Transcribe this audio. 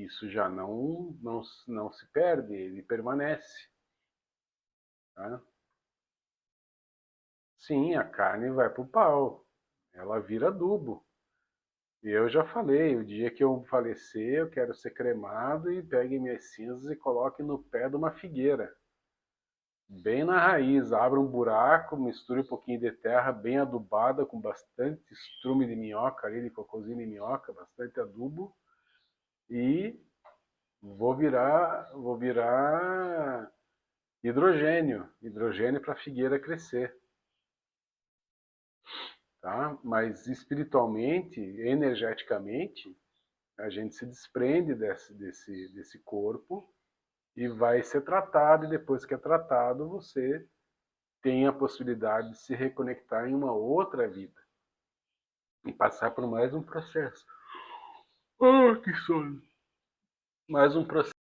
isso já não se perde, ele permanece. Tá? Sim, a carne vai para o pau, ela vira adubo. E eu já falei, o dia que eu falecer, eu quero ser cremado e pegue minhas cinzas e coloque no pé de uma figueira. Bem na raiz, abra um buraco, misture um pouquinho de terra bem adubada, com bastante estrume de minhoca ali, de cocôzinho de minhoca, bastante adubo, e vou virar hidrogênio para a figueira crescer, tá? Mas espiritualmente, energeticamente, a gente se desprende desse corpo e vai ser tratado, e depois que é tratado, você tem a possibilidade de se reconectar em uma outra vida e passar por mais um processo. Ah, que sono! Mais um processo